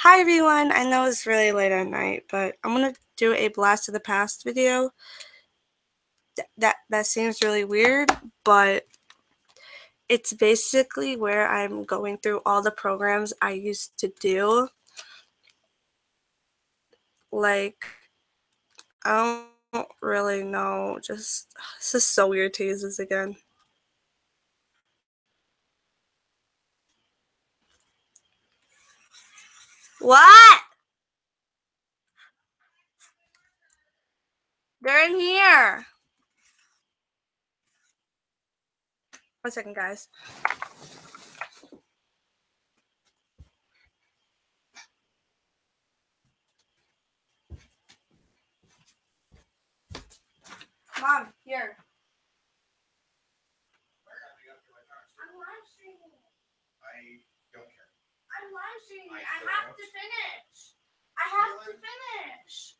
Hi everyone, I know it's really late at night, but I'm gonna do a blast of the past video. That seems really weird, but it's basically where I'm going through all the programs I used to do. Like, I don't really know, just this is so weird to use this again. What? They're in here. 1 second, guys. Mom, here. I'm live streaming. I don't care. I'm live streaming. I have to finish. I have to finish.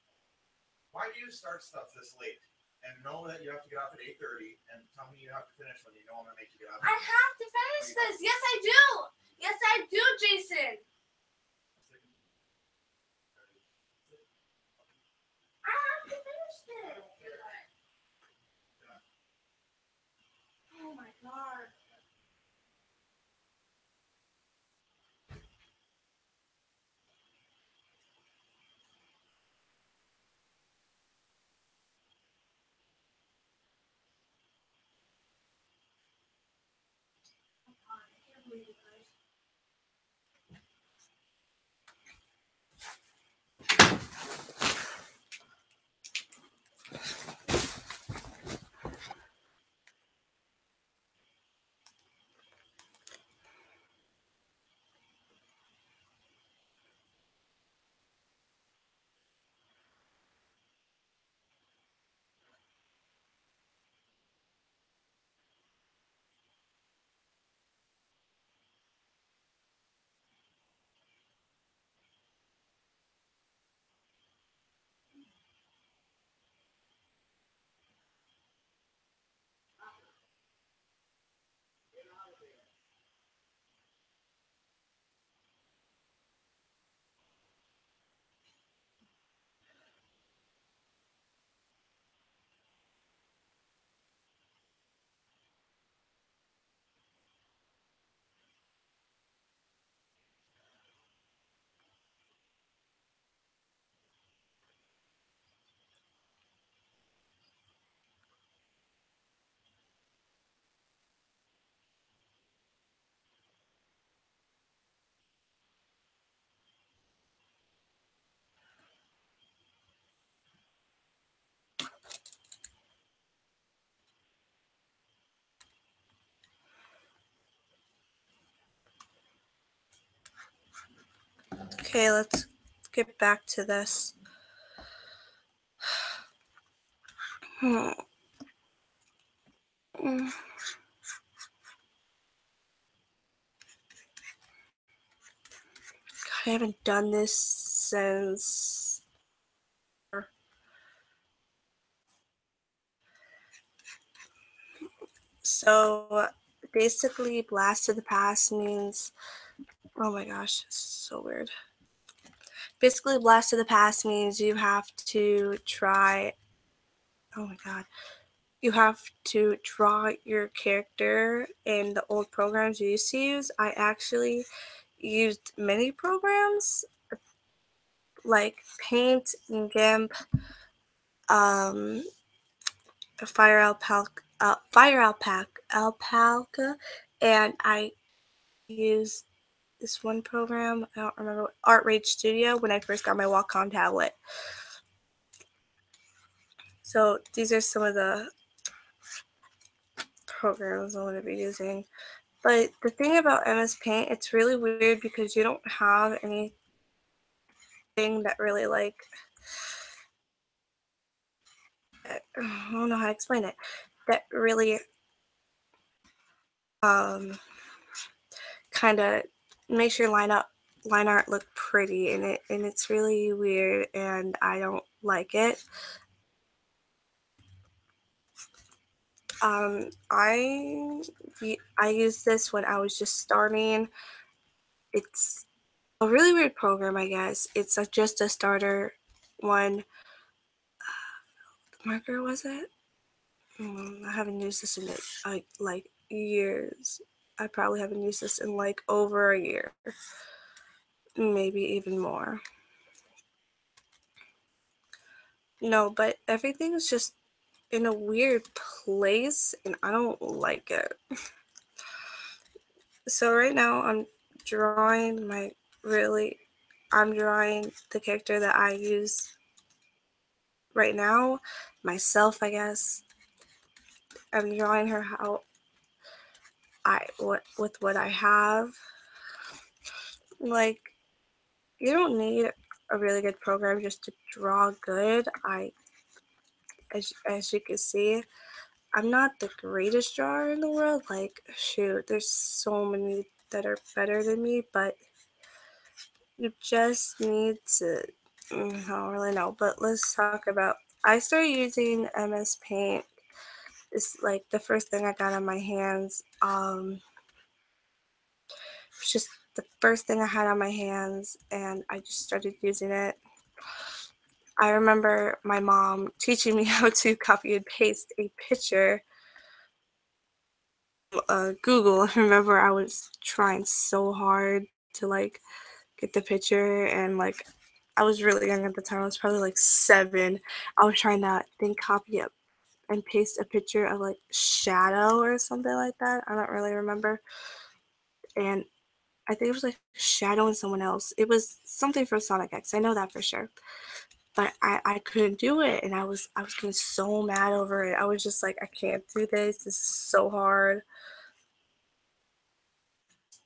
Why do you start stuff this late and know that you have to get off at 8:30 and tell me you have to finish when you know I'm gonna make you get off? I have to finish this. Yes, I do. Yes, I do, Jason. I have to finish this. Oh my god. I can't believe it, guys. Okay, let's get back to this. I haven't done this since. So basically, blast of the past means. Oh my gosh, this is so weird. Basically, blast of the past means you have to try. Oh my god. You have to draw your character in the old programs you used to use. I actually used many programs like Paint and GIMP, Fire Alpaca, and I used this one program, I don't remember, Art Rage Studio, when I first got my Wacom tablet. So these are some of the programs I'm going to be using. But the thing about MS Paint, it's really weird because you don't have anything that really like, I don't know how to explain it, that really kind of makes your line art look pretty, and it's really weird, and I don't like it. I used this when I was just starting. It's a really weird program, I guess. It's just a starter one. Marker, was it? I haven't used this in like years. I probably haven't used this in like over a year, maybe even more. No, but everything's just in a weird place and I don't like it. So right now I'm drawing I'm drawing the character that I use right now, myself, I guess. I'm drawing her how with what I have. Like, you don't need a really good program just to draw good. As you can see, I'm not the greatest drawer in the world. Like, shoot, there's so many that are better than me, but you just need to, I don't really know, but let's talk about, I started using MS Paint. It's like the first thing I got on my hands. It's just the first thing I had on my hands, and I just started using it. I remember my mom teaching me how to copy and paste a picture. Google. I remember I was trying so hard to like get the picture, and like I was really young at the time. I was probably like 7. I was trying to copy it and paste a picture of like Shadow or something like that. I don't really remember. And I think it was like Shadow and someone else. It was something from Sonic X. I know that for sure. But I couldn't do it, and I was getting so mad over it. I was just like, I can't do this. This is so hard.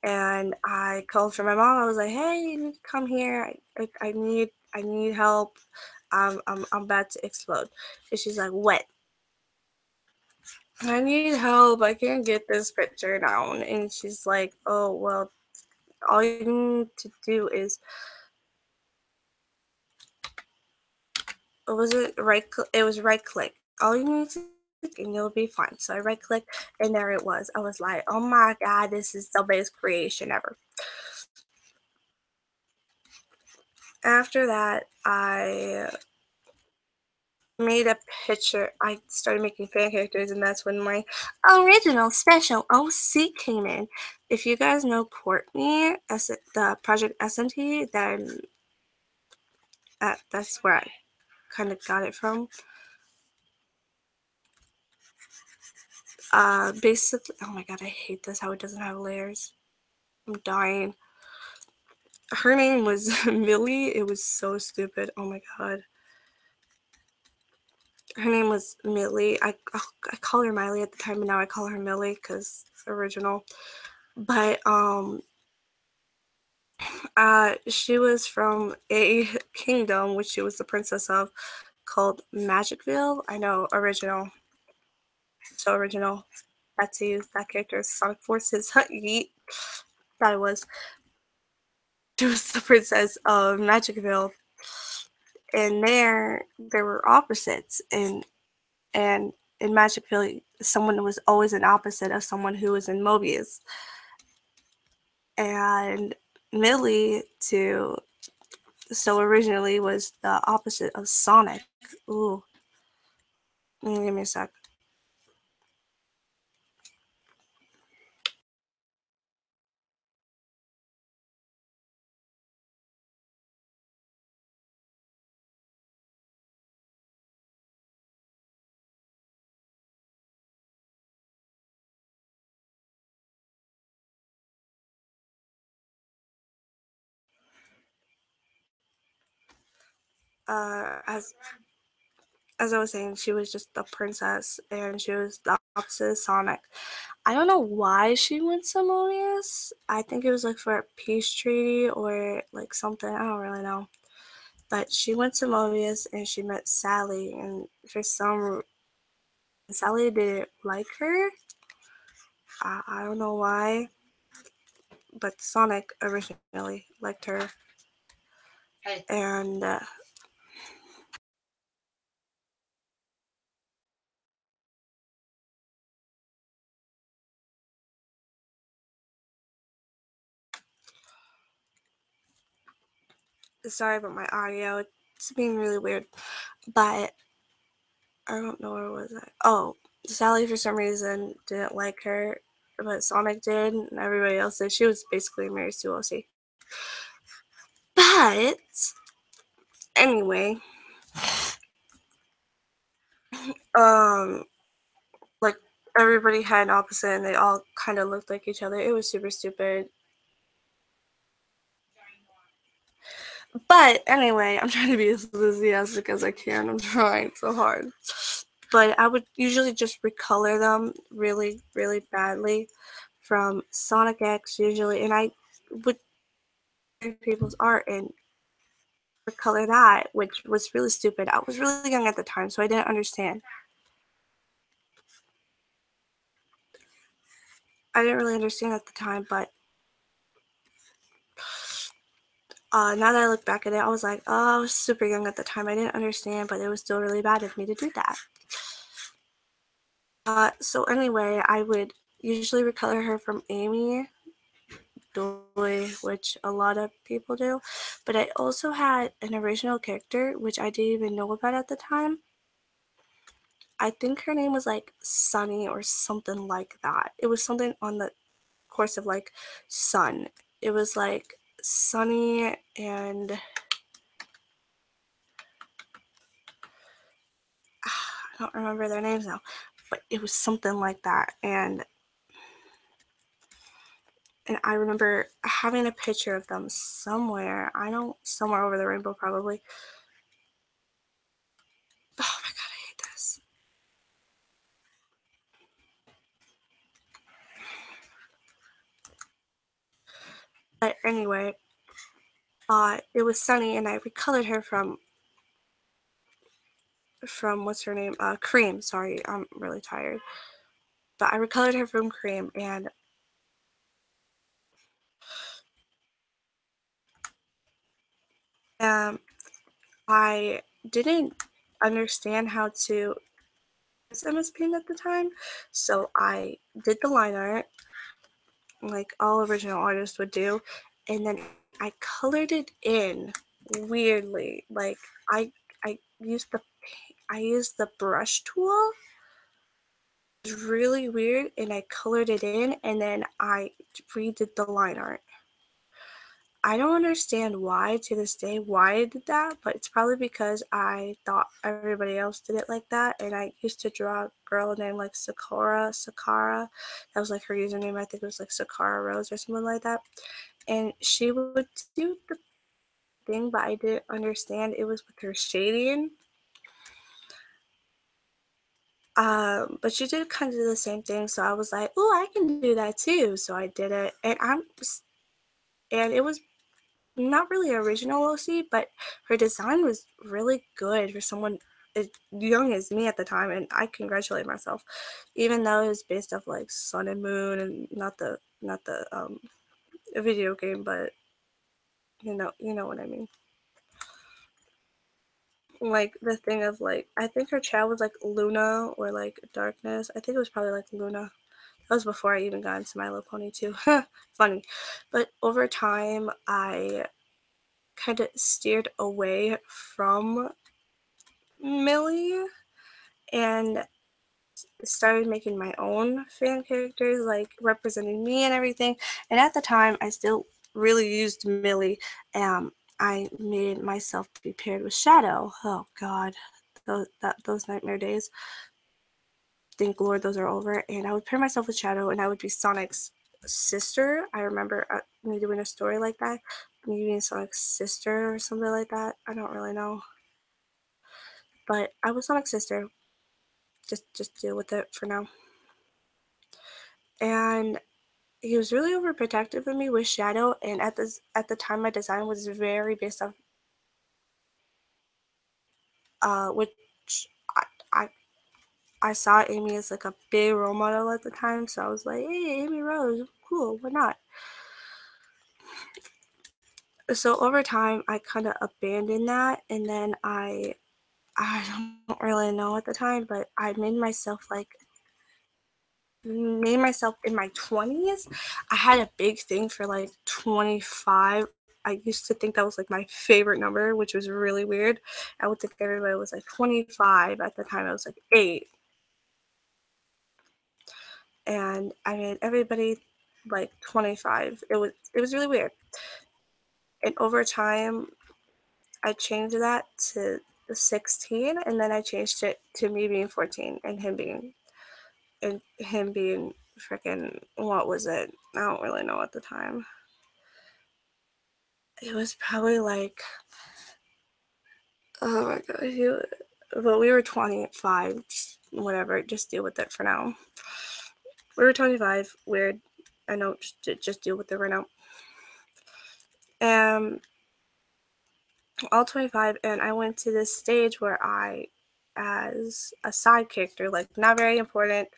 And I called for my mom. I was like, "Hey, you need to come here. I need help. I'm about to explode." And she's like, "What?" "I need help. I can't get this picture down." And she's like, "Oh, well, all you need to do is, was it right? It was right click. All you need to and you'll be fine." So I right click, and there it was. I was like, "Oh my god, this is the best creation ever." After that, I made a picture. I started making fan characters, and that's when my original special OC came in. If you guys know Courtney, the Project SMT, then that's where I kind of got it from. Basically, oh my god, I hate this how it doesn't have layers. I'm dying. Her name was Millie. It was so stupid. Oh my god. Her name was Millie. I call her Miley at the time, but now I call her Millie because original. But she was from a kingdom which she was the princess of, called Magicville. I know, original. So original. That's who that character is. Sonic Forces. Yeet. That it was. She was the princess of Magicville, and there were opposites, and in Magicville, someone was always an opposite of someone who was in Mobius. And Millie so originally was the opposite of Sonic. Ooh. Give me a sec. As I was saying, she was just the princess, and she was the opposite of Sonic. I don't know why she went to Mobius. I think it was like for a peace treaty or like something. I don't really know. But she went to Mobius and she met Sally, and for some Sally didn't like her. I don't know why, but Sonic originally liked her. Hey. And Sorry about my audio. It's being really weird. But I don't know where was I. Oh, Sally for some reason didn't like her, but Sonic did, and everybody else did. She was basically Mary Sue Olsey. But anyway, like everybody had an opposite, and they all kind of looked like each other. It was super stupid. But anyway, I'm trying to be as enthusiastic as I can. I'm trying so hard. But I would usually just recolor them really, really badly from Sonic X usually, and I would people's art and recolor that, which was really stupid. I was really young at the time, so I didn't understand. I didn't really understand at the time, but now that I look back at it, I was like, oh, I was super young at the time. I didn't understand, but it was still really bad of me to do that. So anyway, I would usually recolor her from Amy Doy, which a lot of people do. But I also had an original character, which I didn't even know about at the time. I think her name was like Sunny or something like that. It was something on the course of like Sun. It was like Sunny and I don't remember their names now, but it was something like that. And I remember having a picture of them somewhere. I don't, somewhere over the rainbow probably. Oh my god, I hate this. But anyway, it was Sunny, and I recolored her from what's her name? Cream. Sorry, I'm really tired. But I recolored her from Cream, and I didn't understand how to use MS Paint at the time, so I did the line art like all original artists would do, and then I colored it in weirdly. Like I used the brush tool. It was really weird, and I colored it in, and then I redid the line art. I don't understand why to this day why I did that, but it's probably because I thought everybody else did it like that, and I used to draw a girl named like Sakura. That was like her username. I think it was like Sakura Rose or something like that. And she would do the thing, but I didn't understand it was with her shading. But she did kind of do the same thing, so I was like, oh, I can do that too. So I did it, and it was not really original OC, but her design was really good for someone as young as me at the time, and I congratulate myself, even though it was based off like Sun and Moon and not the video game, but you know what I mean. Like the thing of like, I think her child was like Luna or like Darkness. I think it was probably like Luna. That was before I even got into My Little Pony too. Funny. But over time, I kind of steered away from Millie and started making my own fan characters, like representing me and everything. And at the time, I still really used Millie. I made myself to be paired with Shadow. Oh God, those nightmare days. Thank Lord those are over. And I would pair myself with Shadow, and I would be Sonic's sister. I remember me doing a story like that, me being Sonic's sister or something like that. I don't really know, but I was Sonic's sister. Just deal with it for now. And he was really overprotective of me with Shadow, and at the time my design was very based off which I, I I saw Amy as like a big role model at the time, so I was like, hey, Amy Rose, cool, why not? So over time I kind of abandoned that, and then I don't really know at the time, but I made myself in my 20s. I had a big thing for like 25 I used to think that was like my favorite number, which was really weird. I would think everybody was like 25. At the time I was like 8. And I made everybody like 25. It was really weird. And over time I changed that to the 16, and then I changed it to me being 14 and him being freaking, what was it? I don't really know at the time. It was probably like, oh my god, but we were 25, whatever, just deal with it for now. We were 25, weird. I know, just deal with it right now. All 25, and I went to this stage where I, as a side character, like not very important,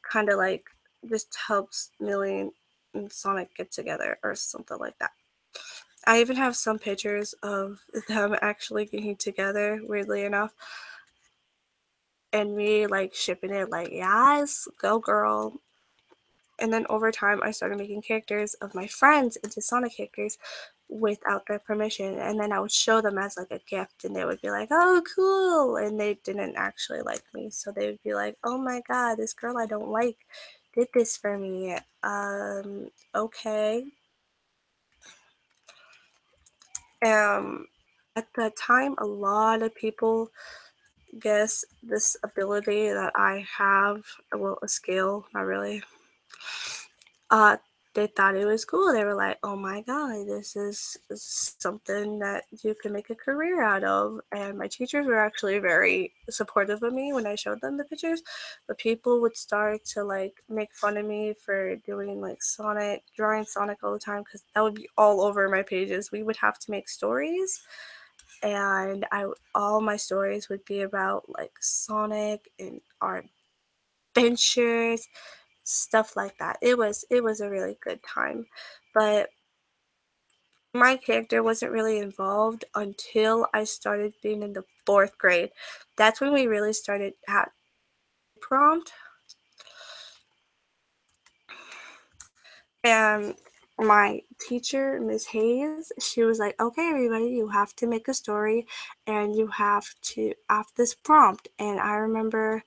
kind of like just helps Millie and Sonic get together or something like that. I even have some pictures of them actually getting together, weirdly enough, and me like shipping it, like, yes, go girl. And then over time I started making characters of my friends into Sonic characters without their permission, and then I would show them as like a gift, and they would be like, oh cool, and they didn't actually like me, so they would be like, oh my god, this girl I don't like did this for me. Okay. At the time, a lot of people guess this ability that I have, well, a skill, not really. They thought it was cool. They were like, oh my god, this is something that you can make a career out of. And my teachers were actually very supportive of me when I showed them the pictures. But people would start to like make fun of me for doing like Sonic, drawing Sonic all the time, because that would be all over my pages. We would have to make stories, and all my stories would be about like Sonic and our adventures, stuff like that. It was a really good time, but my character wasn't really involved until I started being in the 4th grade. That's when we really started at prompt, and my teacher, Miss Hayes, she was like, okay everybody, you have to make a story and you have to after this prompt. And I remember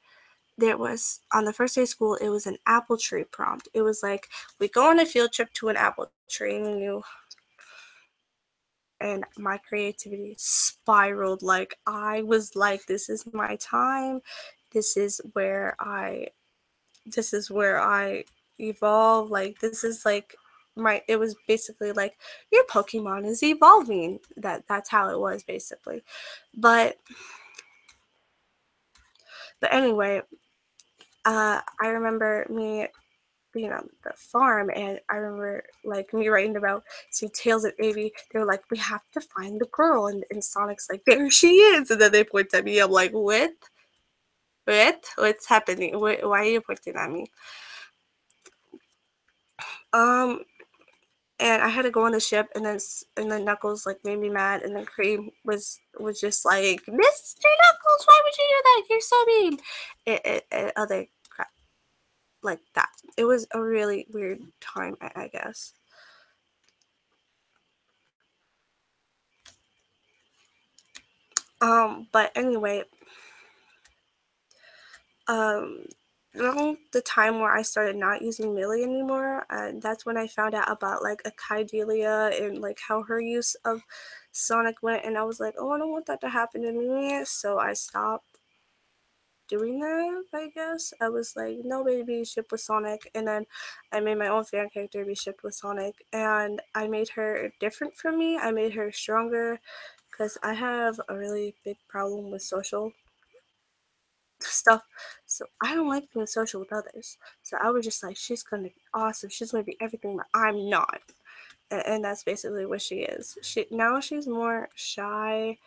there was, on the first day of school, it was an apple tree prompt. It was like, we go on a field trip to an apple tree, and my creativity spiraled. Like, I was like, this is my time. This is where I evolve. Like, this is like it was basically like, your Pokemon is evolving. That's how it was basically. But anyway, I remember me being on the farm, and I remember like me writing about see Tails and Amy. They were like, we have to find the girl, and Sonic's like, there she is, and then they point at me. I'm like, what's happening? Why are you pointing at me? And I had to go on the ship, and then Knuckles like made me mad, and then Cream was just like, Mr. Knuckles, why would you do that? You're so mean. And other crap like that. It was a really weird time, I guess. But anyway, around the time where I started not using Millie anymore, and that's when I found out about like Acadelia and like how her use of Sonic went, and I was like, oh, I don't want that to happen to me, so I stopped doing that, I guess. I was like, nobody be shipped with Sonic, and then I made my own fan character be shipped with Sonic, and I made her different from me. I made her stronger, because I have a really big problem with social stuff, so I don't like being social with others. So I was just like, she's gonna be awesome, she's gonna be everything that I'm not, and that's basically what she is. She's more shy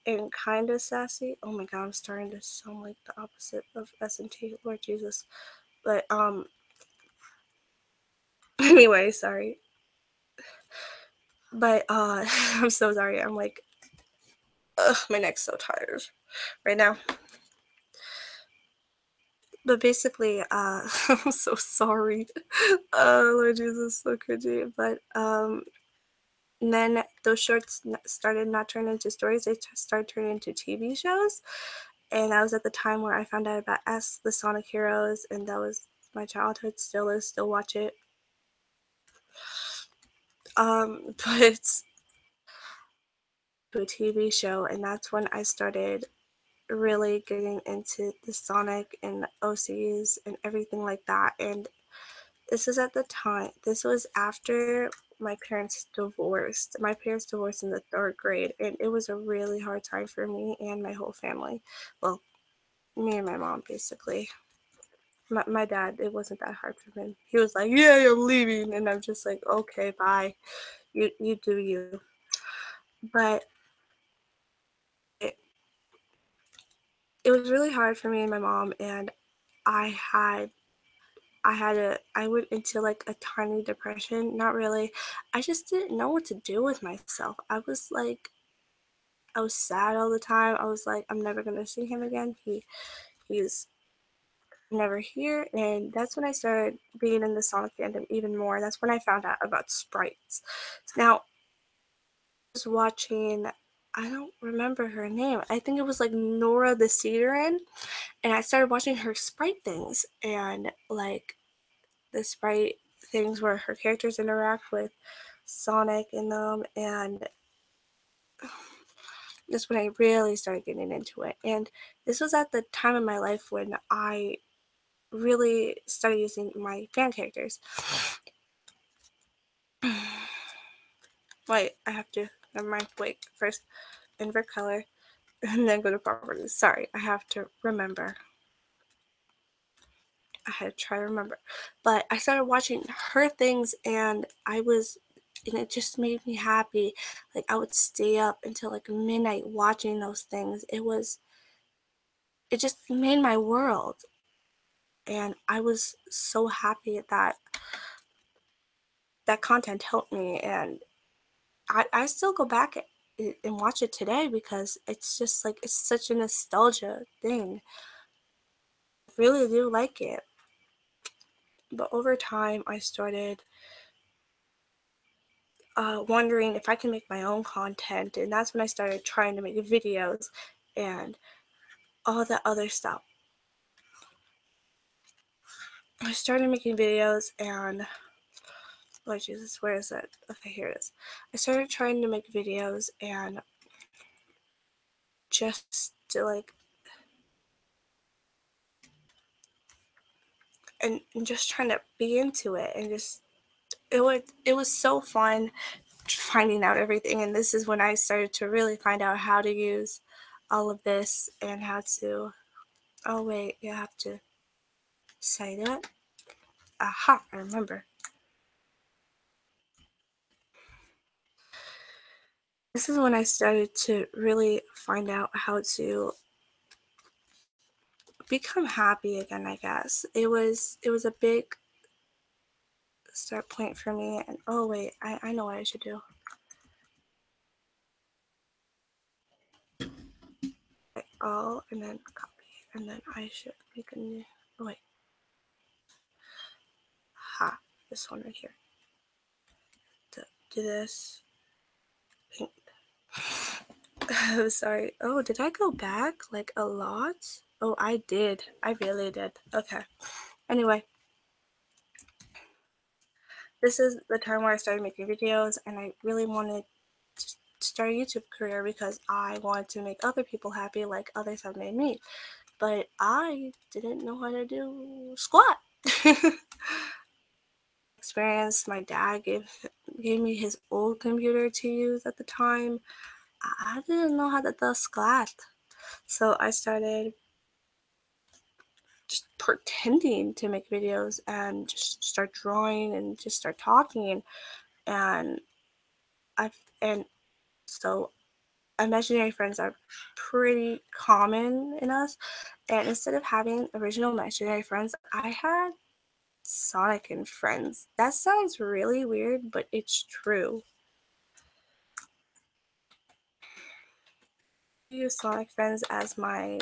and kind of sassy. Oh my god, I'm starting to sound like the opposite of SMT, Lord Jesus. But anyway, sorry. But I'm so sorry. I'm like, ugh, my neck's so tired right now. But basically, I'm so sorry. Lord Jesus, so cringy. But And then those shorts started not turning into stories, they started turning into TV shows. And that was at the time where I found out about S, the Sonic Heroes, and that was my childhood, still is, still watch it. But to a TV show, and that's when I started really getting into the Sonic and OCs and everything like that. And this was at the time, this was after my parents divorced. My parents divorced in the 3rd grade, and it was a really hard time for me and my whole family. Well, me and my mom, basically. My dad, it wasn't that hard for him. He was like, yeah, I'm leaving. And I'm just like, okay, bye. You do you. But it was really hard for me and my mom, and I went into like a tiny depression. Not really. I just didn't know what to do with myself. I was sad all the time. I was like, I'm never gonna see him again. He's never here. And that's when I started being in the Sonic fandom even more. That's when I found out about sprites. Now, I was watching, I don't remember her name. I think it was like Nora the Cedarin. And I started watching her sprite things, and like the sprite things where her characters interact with Sonic in them, and that's when I really started getting into it. And this was at the time in my life when I really started using my fan characters. Wait, I have to, never mind, wait, first invert color, and then go to properties. Sorry, I have to remember. I had to try to remember. But I started watching her things, and it just made me happy. Like, I would stay up until like midnight watching those things. It just made my world. And I was so happy that that content helped me. And I still go back and watch it today because it's just like, it's such a nostalgia thing. I really do like it. But over time, I started wondering if I can make my own content, and that's when I started trying to make videos and all that other stuff. I started making videos, and oh Jesus, where is it? Okay, here it is. I started trying to make videos and just to like and just trying to be into it, and just it was so fun finding out everything. And this is when I started to really find out how to use all of this and how to, oh wait, you have to say that. Aha, I remember. This is when I started to really find out how to become happy again, I guess. It was a big start point for me. And oh wait, I know what I should do. All, and then copy, and then I should make a new, oh wait. Ha, this one right here. Do this. Paint. I'm sorry. Oh, did I go back like a lot? Oh, I did. I really did. Okay. Anyway, this is the time where I started making videos, and I really wanted to start a YouTube career because I wanted to make other people happy like others have made me. But I didn't know how to do squat. Experience, my dad gave me his old computer to use at the time. I didn't know how to do squat. So I started just pretending to make videos and just start drawing and just start talking. And so imaginary friends are pretty common in us. And instead of having original imaginary friends, I had Sonic and friends. That sounds really weird, but it's true. I use Sonic friends as my,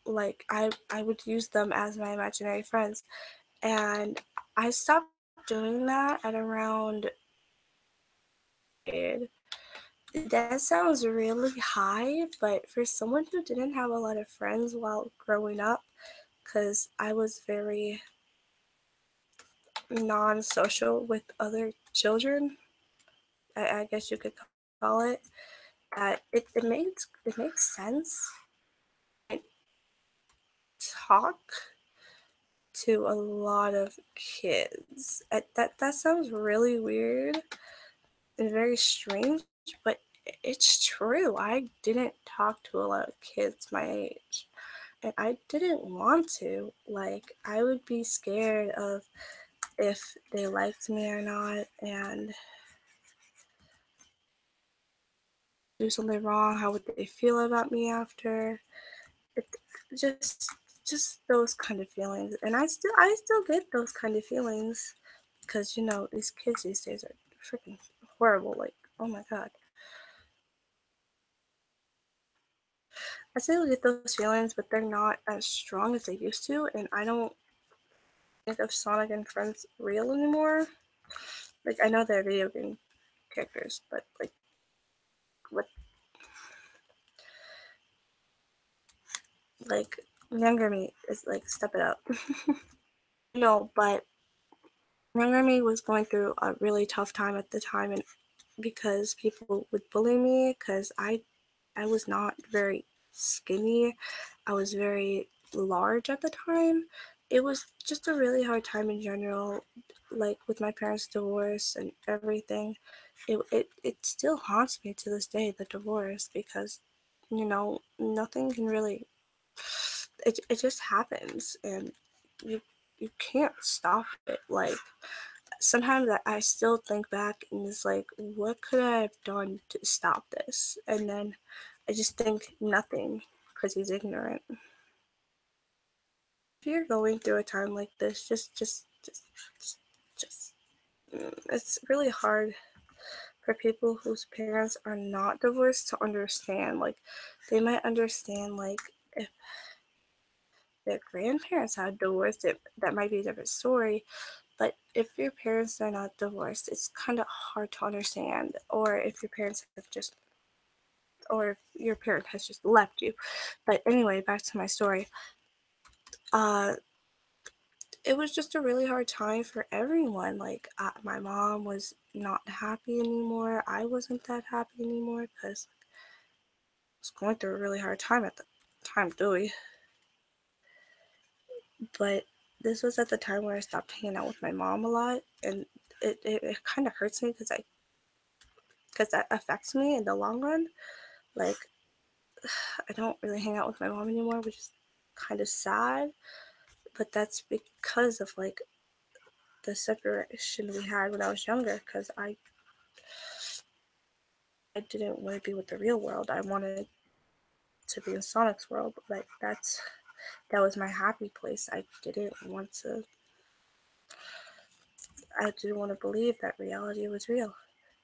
like, I would use them as my imaginary friends. And I stopped doing that at around That sounds really high, but for someone who didn't have a lot of friends while growing up, because I was very non-social with other children, I guess you could call it, it makes sense. I talk to a lot of kids. That sounds really weird and very strange, but it's true. I didn't talk to a lot of kids my age, and I didn't want to. Like, I would be scared of if they liked me or not, and do something wrong, how would they feel about me after? It just just those kind of feelings, and I still get those kind of feelings because these kids these days are freaking horrible. Like, oh my god. I still get those feelings, but they're not as strong as they used to, and I don't think of Sonic and Friends real anymore. Like, I know they're video game characters, but like, what, like, younger me is like, step it up. No, but younger me was going through a really tough time at the time, and because people would bully me, because I was not very skinny. I was very large at the time. It was just a really hard time in general, like with my parents' divorce and everything. It still haunts me to this day, the divorce, because nothing can really, it just happens, and you you can't stop it. Like, sometimes I still think back and it's like, what could I have done to stop this? And then I just think nothing because he's ignorant. If you're going through a time like this, just, it's really hard for people whose parents are not divorced to understand. Like, they might understand, like, if their grandparents had divorced, that might be a different story. But if your parents are not divorced, it's kind of hard to understand. Or if your parents have just, or if your parent has just left you. But anyway, back to my story. Uh, it was just a really hard time for everyone. Like, my mom was not happy anymore. I wasn't that happy anymore because I was going through a really hard time at the time, Dewey. But this was at the time where I stopped hanging out with my mom a lot, and it kind of hurts me because that affects me in the long run. Like, I don't really hang out with my mom anymore, which is kind of sad. But that's because of like the separation we had when I was younger. Because I didn't want to be with the real world. I wanted to be in Sonic's world. Like, that was my happy place. I didn't want to. I didn't want to believe that reality was real,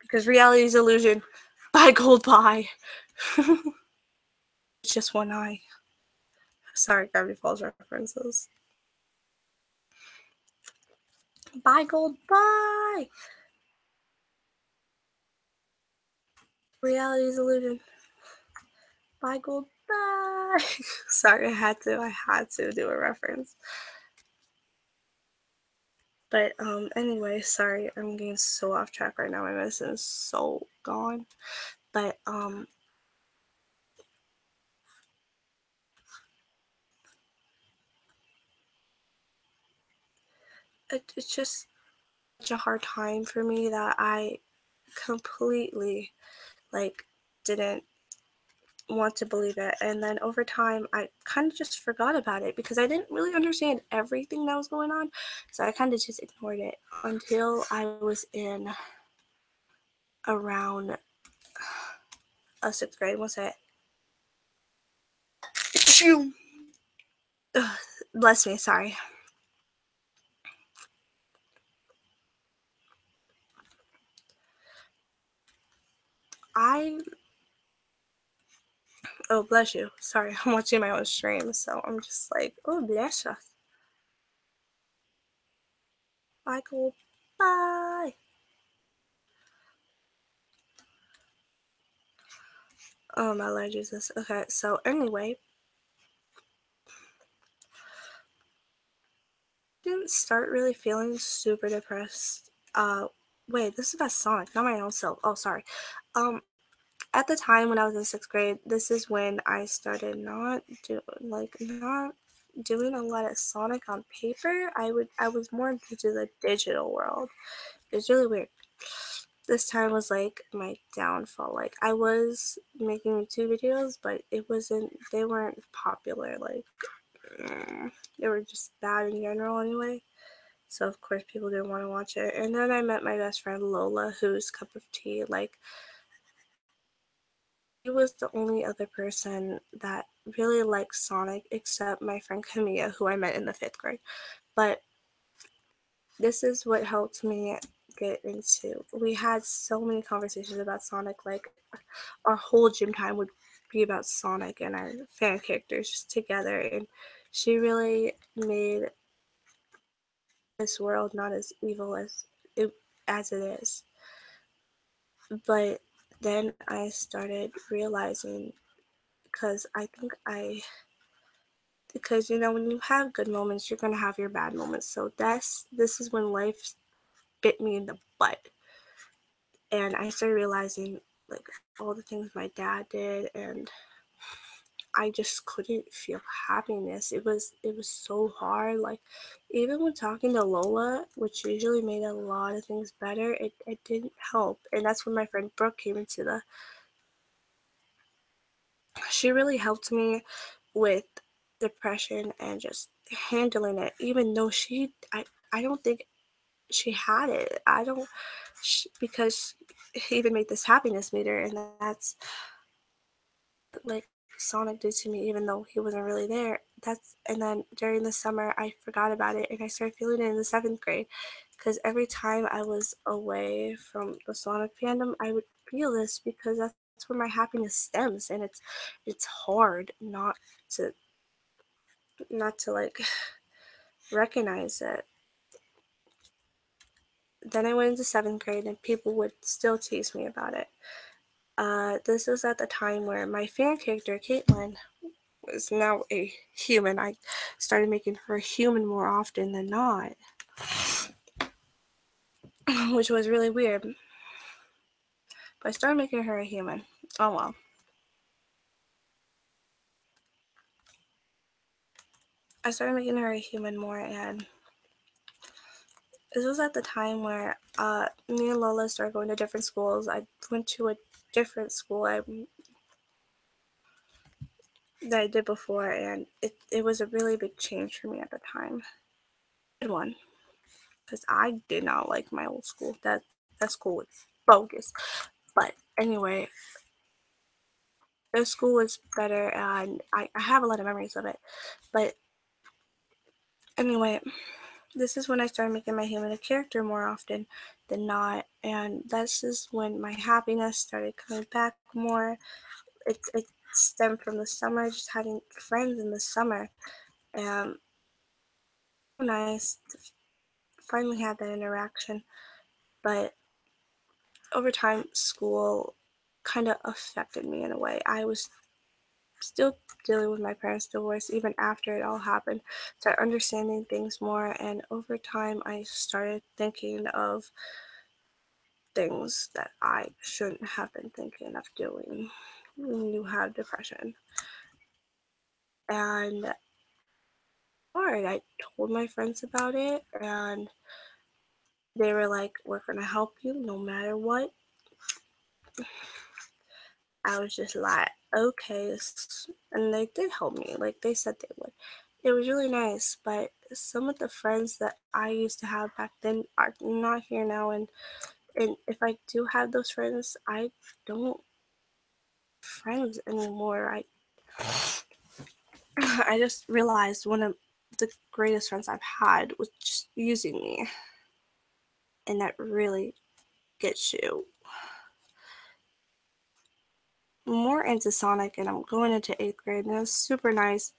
because reality is illusion. Bye, Goldbye. It's just one eye. Sorry, Gravity Falls references. Bye, Goldbye. Reality is illusion. Bye, Goldbye. Sorry, I had to do a reference. But anyway, sorry, I'm getting so off track right now. My medicine is so gone. But it's just such a hard time for me that I completely like didn't want to believe it. And then over time I kind of just forgot about it because I didn't really understand everything that was going on. So I kind of just ignored it until I was in around a 6th grade. What's that? Bless me, sorry. Oh, bless you. Sorry, I'm watching my own stream, so I'm just like, oh, bless us. Michael, bye. Oh my Lord Jesus. Okay, so anyway, didn't start really feeling super depressed. Wait, this is about Sonic, not my own self. Oh, sorry. Um, at the time when I was in 6th grade, this is when I started not doing a lot of Sonic on paper. I was more into the digital world. It was really weird. This time was like my downfall. Like I was making YouTube videos, but they weren't popular. Like they were just bad in general anyway. So of course people didn't want to watch it. And then I met my best friend Lola, whose cup of tea, like he was the only other person that really liked Sonic except my friend Camilla, who I met in the 5th grade. But this is what helped me get into. We had so many conversations about Sonic, like our whole gym time would be about Sonic and our fan characters just together, and she really made this world not as evil as it is. But then I started realizing, because when you have good moments, you're gonna have your bad moments. So this is when life bit me in the butt, and I started realizing like all the things my dad did, and I just couldn't feel happiness. It was so hard. Like even when talking to Lola, which usually made a lot of things better, it didn't help. And that's when my friend Brooke came into the she really helped me with depression and just handling it, even though I don't think she had it. I don't because he even made this happiness meter, and that's like Sonic did to me, even though he wasn't really there. And then during the summer, I forgot about it, and I started feeling it in the 7th grade, because every time I was away from the Sonic fandom, I would feel this because that's where my happiness stems, and it's hard to not to like recognize it. Then I went into 7th grade, and people would still tease me about it. This was at the time where my fan character Caitlin was now a human. I started making her human more often than not, which was really weird. But I started making her a human. Oh well. I started making her a human more, and this was at the time where me and Lola started going to different schools. I went to a different school that I did before, and it was a really big change for me at the time. Good one, because I did not like my old school. That school was bogus. But anyway, this school was better, and I have a lot of memories of it. But anyway, this is when I started making my human a character more often than not, and this is when my happiness started coming back more. It stemmed from the summer, just having friends in the summer, and nice to finally have that interaction. But over time, school kind of affected me in a way. I was still dealing with my parents' divorce even after it all happened, started understanding things more, and over time I started thinking of things that I shouldn't have been thinking of doing when you have depression. And hard, I told my friends about it, and they were like, "We're gonna help you no matter what." I was just like, "Okay," and they did help me, like they said they would. It was really nice, but some of the friends that I used to have back then are not here now, and if I do have those friends, I don't friends anymore. I I just realized one of the greatest friends I've had was just using me, and that really gets you more into Sonic. And I'm going into 8th grade, and it's super nice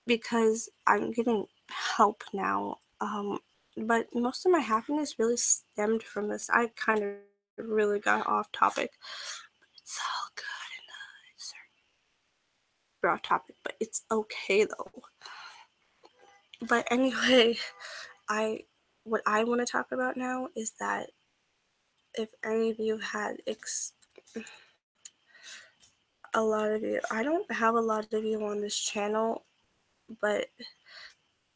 because I'm getting help now. But most of my happiness really stemmed from this. I kind of really got off topic. It's all good. super off topic, but it's okay though. But anyway, what I want to talk about now is that if any of you had a lot of you, I don't have a lot of you on this channel, but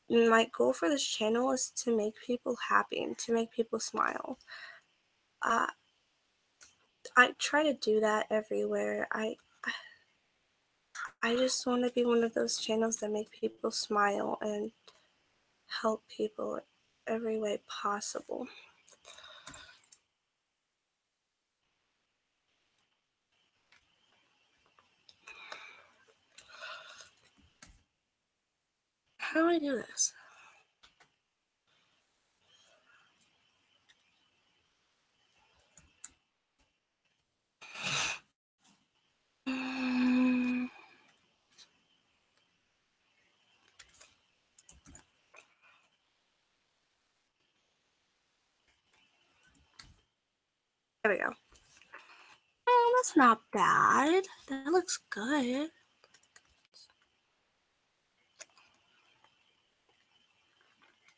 my goal for this channel is to make people happy and to make people smile. I try to do that everywhere. I just want to be one of those channels that make people smile and help people every way possible. How do I do this? There we go. Oh, that's not bad. That looks good.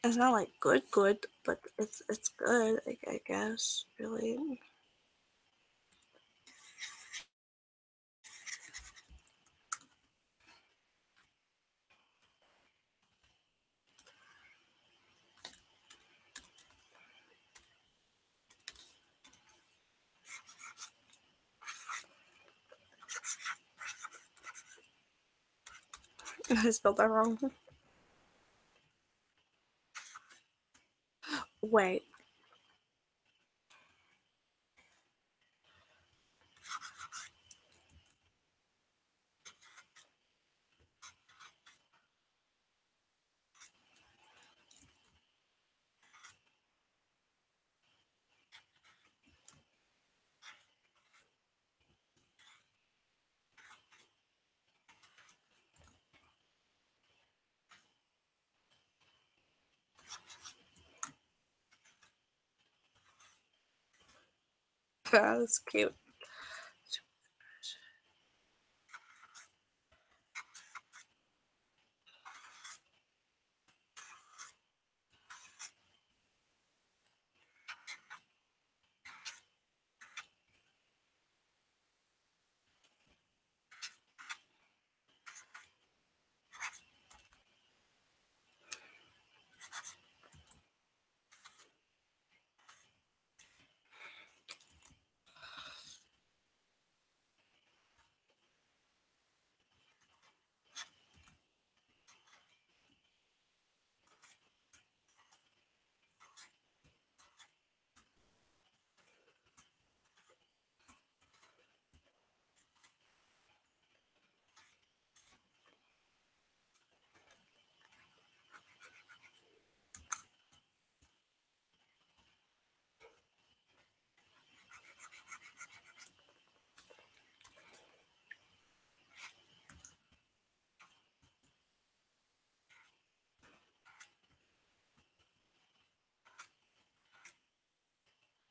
It's not like good, but it's good, I guess, really. I spelled that wrong. Wait. That's cute.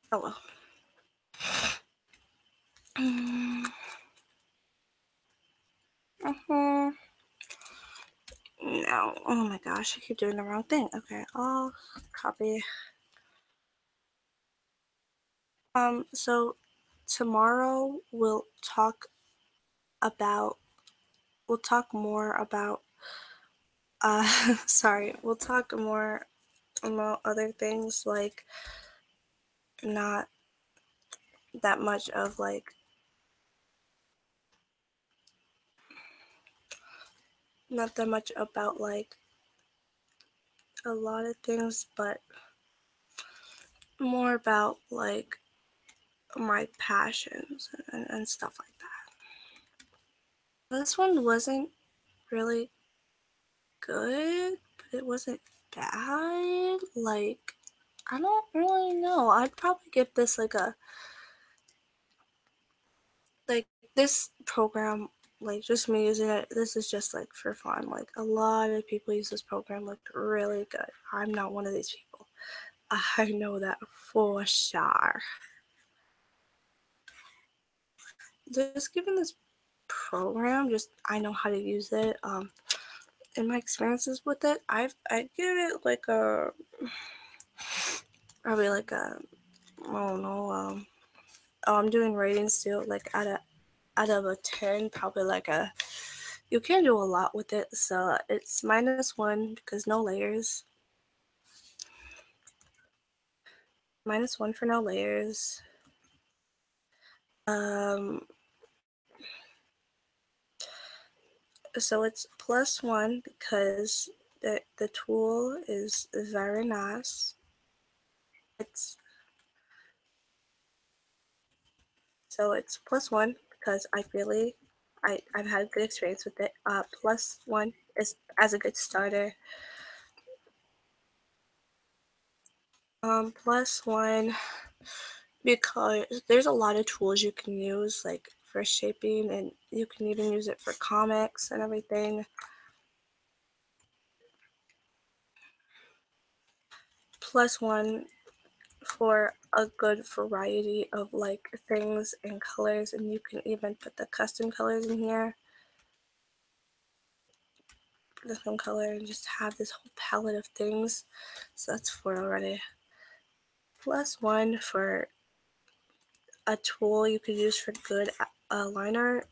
Oh well. No. Oh my gosh, I keep doing the wrong thing. Okay, I'll copy. So tomorrow we'll talk more about sorry, we'll talk more about other things, like not that much of like not that much about like a lot of things, but more about like my passions and stuff like that. This one wasn't really good, but it wasn't bad. Like, I don't really know. I'd probably give this like this program, like just me using it, this is just like for fun. Like a lot of people use this program like really good. I'm not one of these people. I know that for sure. Just giving this program, just I know how to use it. In my experiences with it, I'd give it like a probably like a I don't know. I'm doing ratings too, like out of a 10, probably like a. You can do a lot with it, so it's -1 because no layers. -1 for no layers. So it's +1 because the tool is very nice. It's So it's +1 because I've had a good experience with it. +1 is as a good starter. +1 because there's a lot of tools you can use, like for shaping, and you can even use it for comics and everything. +1 for a good variety of like things and colors, and you can even put the custom colors in here. This one color and just have this whole palette of things. So that's 4 already. +1 for a tool you could use for good line art.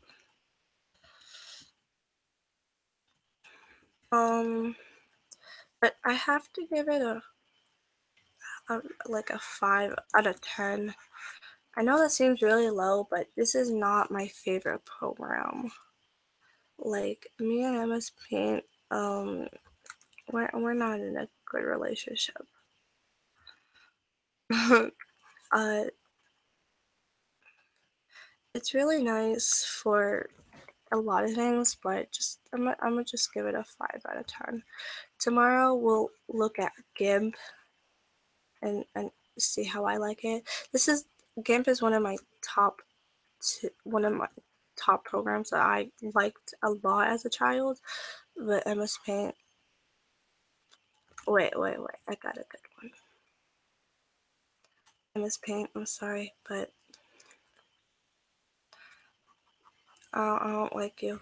But I have to give it like a 5 out of 10. I know that seems really low, but this is not my favorite program. Like me and MS Paint, we're not in a good relationship. It's really nice for a lot of things, but I'm gonna just give it a 5 out of 10. Tomorrow we'll look at GIMP and see how I like it. GIMP is one of my top programs that I liked a lot as a child. But MS Paint. Wait, I got a good one. MS Paint. I'm sorry, but I don't like you.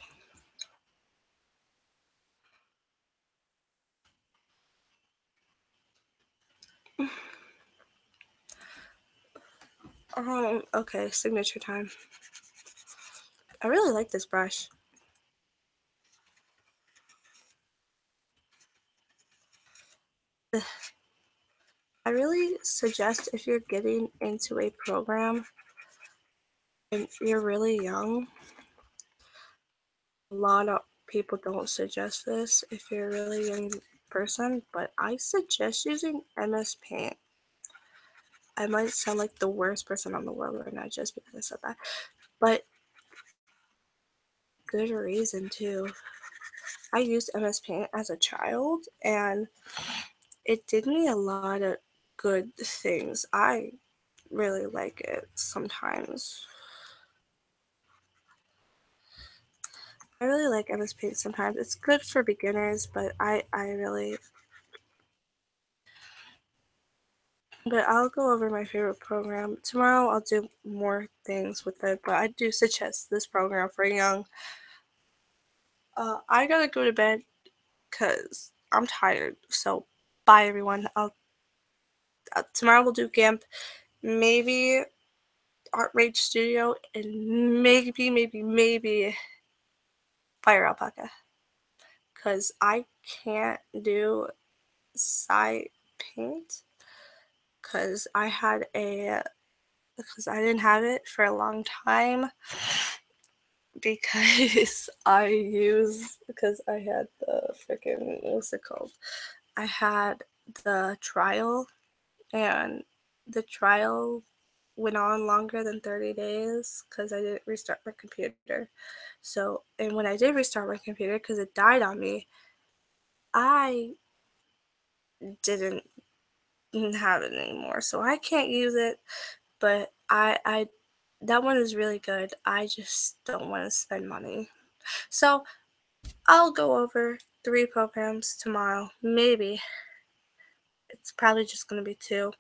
Okay, signature time. I really like this brush. I really suggest if you're getting into a program and you're really young, a lot of people don't suggest this if you're a really young person, but I suggest using MS Paint. I might sound like the worst person on the world right now just because I said that, but good reason too. I used MS Paint as a child and it did me a lot of good things. I really like it sometimes. I really like MS Paint sometimes. It's good for beginners, but I really. But I'll go over my favorite program. Tomorrow I'll do more things with it, but I do suggest this program for young. I gotta go to bed because I'm tired. So bye everyone. Tomorrow we'll do GIMP, maybe Art Rage Studio, and maybe Fire Alpaca. Because I can't do Sci Paint because I didn't have it for a long time because because I had the freaking, what's it called? I had the trial, and the trial went on longer than 30 days because I didn't restart my computer. So, and when I did restart my computer because it died on me, I didn't have it anymore. So I can't use it, but I that one is really good. I just don't want to spend money. So I'll go over 3 programs tomorrow. Maybe. It's probably just going to be 2.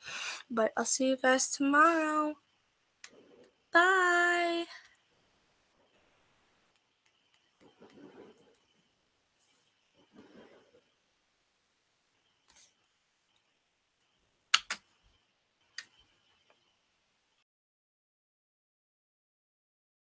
But I'll see you guys tomorrow. Bye.